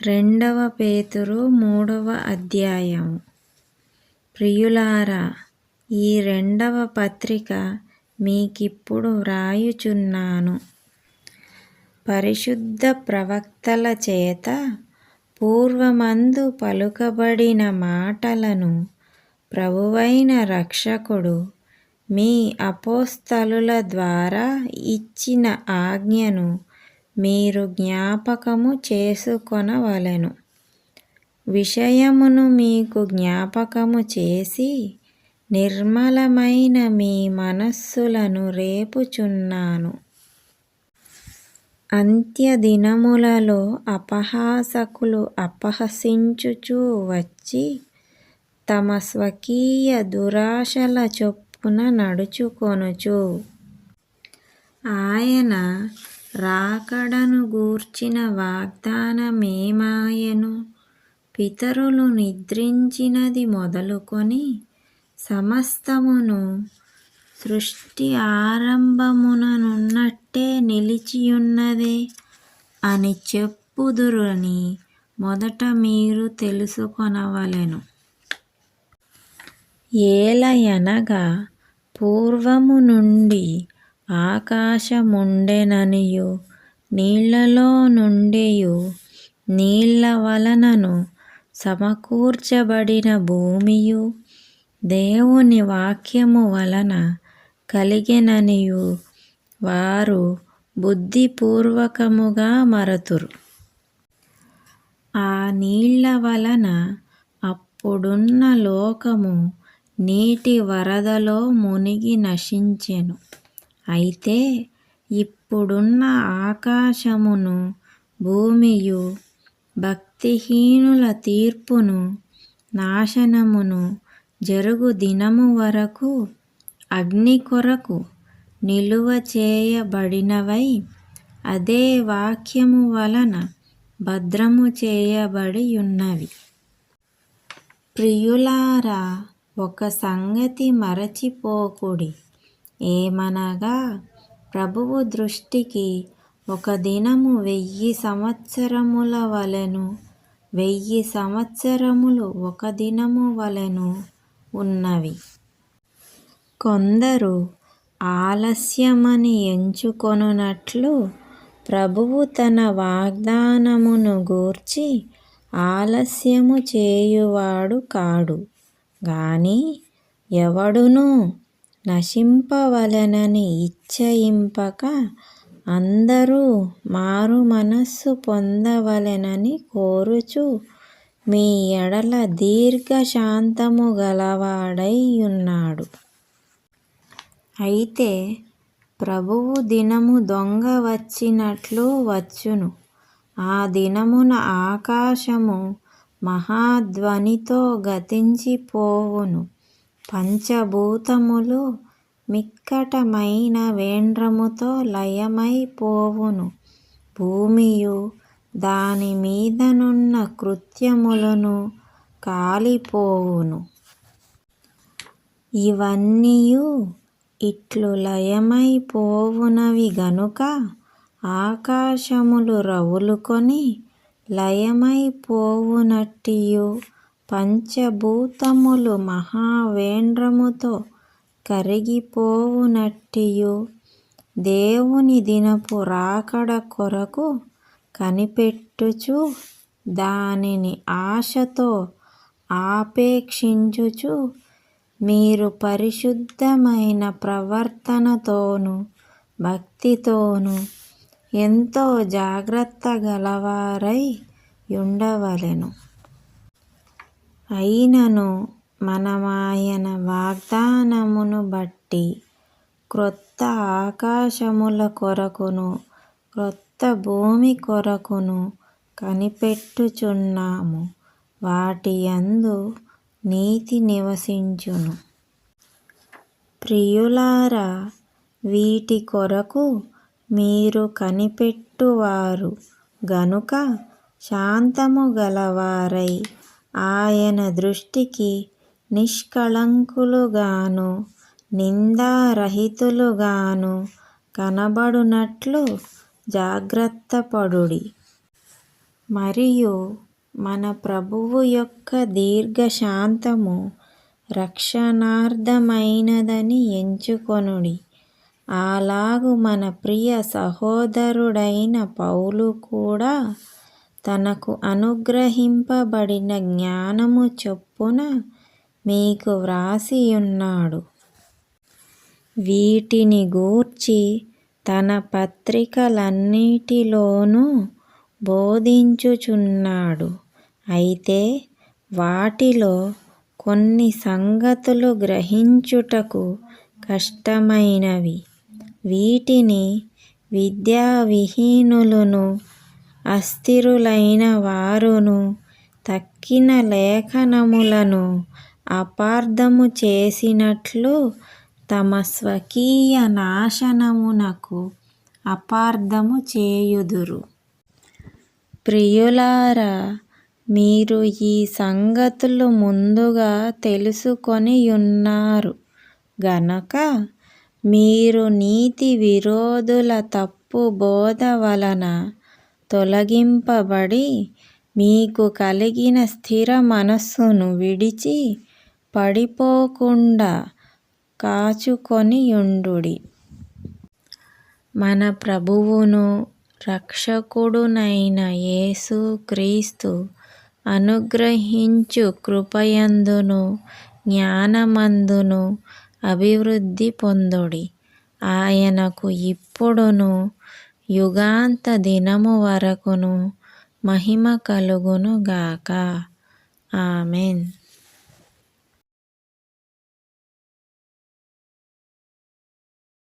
రెండవ పేతురు 3వ అధ్యాయము. ప్రియులారా, ఈ రెండవ పత్రిక మీకిప్పుడు వ్రాయుచున్నాను. పరిశుద్ధ ప్రవక్తల చేత పూర్వమందు పలుకబడిన మాటలను ప్రభువైన రక్షకుడు మీ అపోస్తలుల ద్వారా ఇచ్చిన ఆజ్ఞను మీరు జ్ఞాపకము చేసుకొనవలెను. విషయమును మీకు జ్ఞాపకము చేసి నిర్మలమైన మీ మనస్సులను రేపుచున్నాను. అంత్యదినములలో అపహాసకులు అపహసించుచూ వచ్చి తమ స్వకీయ దురాశల చొప్పున నడుచుకొనుచు ఆయన రాకడను గూర్చిన వాగ్దానమేమాయెను? పితరులు నిద్రించినది మొదలుకొని సమస్తమును సృష్టి ఆరంభముననున్నట్టే నిలిచియున్నదే అని చెప్పుదురని మొదట మీరు తెలుసుకొనవలెను. ఏలయనగా పూర్వము నుండి ఆకాశముండెననియు నీళ్లలో నుండియు నీళ్ల వలనను సమకూర్చబడిన భూమియు దేవుని వాక్యము వలన కలిగెననియు వారు బుద్ధిపూర్వకముగా మరతురు. ఆ నీళ్ల వలన అప్పుడున్న లోకము నీటి వరదలో మునిగి నశించెను. అయితే ఇప్పుడున్న ఆకాశమును భూమియు భక్తిహీనుల తీర్పును నాశనమును జరుగు దినము వరకు అగ్ని కొరకు నిలువ చేయబడినవై అదే వాక్యము వలన భద్రము చేయబడియున్నవి. ప్రియులారా, ఒక సంగతి మరచిపోకుడి. ఏమనగా ప్రభువు దృష్టికి ఒక దినము 1000 సంవత్సరముల వలెను, 1000 సంవత్సరములు ఒక దినము వలెను ఉన్నవి. కొందరు ఆలస్యమని ఎంచుకొనున్నట్లు ప్రభువు తన వాగ్దానమును గూర్చి ఆలస్యము చేయువాడు కాడు గాని ఎవడునూ నశింపవలెనని ఇచ్చయింపక అందరూ మారు మనస్సు పొందవలెనని కోరుచు మీ ఎడల దీర్ఘశాంతము గలవాడై యున్నాడు. అయితే ప్రభువు దినము దొంగ వచ్చినట్లు వచ్చును. ఆ దినమున ఆకాశము మహాధ్వనితో గతించిపోవును, పంచభూతములు మిక్కటమైన వేండ్రముతో లయమైపోవును, భూమియు దాని మీదనున్న కృత్యములను కాలిపోవును. ఇవన్నీయు ఇట్లు లయమైపోవునవి గనుక ఆకాశములు రవులుకొని లయమైపోవునట్టియు పంచభూతములు మహావేండ్రముతో కరిగిపోవునట్టియు దేవుని దినపు రాకడ కొరకు కనిపెట్టుచు దానిని ఆశతో ఆపేక్షించుచు మీరు పరిశుద్ధమైన ప్రవర్తనతోను భక్తితోను ఎంతో జాగ్రత్త గలవారై యుండవలెను. అయినను మనమాయన వాగ్దానమును బట్టి క్రొత్త ఆకాశముల కొరకును క్రొత్త భూమి కొరకును కనిపెట్టుచున్నాము. వాటి యందు నీతి నివసించును. ప్రియులారా, వీటి కొరకు మీరు కనిపెట్టువారు గనుక శాంతము గలవారై ఆయన దృష్టికి నిష్కళంకులుగాను నిందారహితులుగాను కనబడునట్లు జాగ్రత్తపడుడి. మరియు మన ప్రభువు యొక్క దీర్ఘశాంతము రక్షణార్థమైనదని ఎంచుకొనుడి. అలాగు మన ప్రియ సహోదరుడైన పౌలు కూడా తనకు అనుగ్రహింపబడిన జ్ఞానము చొప్పున మీకు వ్రాసియున్నాడు. వీటిని గూర్చి తన పత్రికలన్నిటిలోనూ బోధించుచున్నాడు. అయితే వాటిలో కొన్ని సంగతులు గ్రహించుటకు కష్టమైనవి. వీటిని విద్యావిహీనులును అస్థిరులైన వారును తక్కిన లేఖనములను అపార్థము చేసినట్లు తమ స్వకీయ నాశనమునకు అపార్థము చేయుదురు. ప్రియులారా, మీరు ఈ సంగతులు ముందుగా తెలుసుకొనియున్నారు గనక మీరు నీతి విరోధుల తప్పు బోధ వలన తొలగింపబడి మీకు కలిగిన స్థిర మనస్సును విడిచి పడిపోకుండా కాచుకొనియుండుడి. మన ప్రభువును రక్షకుడునైన యేసు క్రీస్తు అనుగ్రహించు కృపయందును జ్ఞానమందును అభివృద్ధి పొందుడి. ఆయనకు ఇప్పుడును యుగాంత దినము వరకును మహిమ కలుగును గాక. ఆమేన్.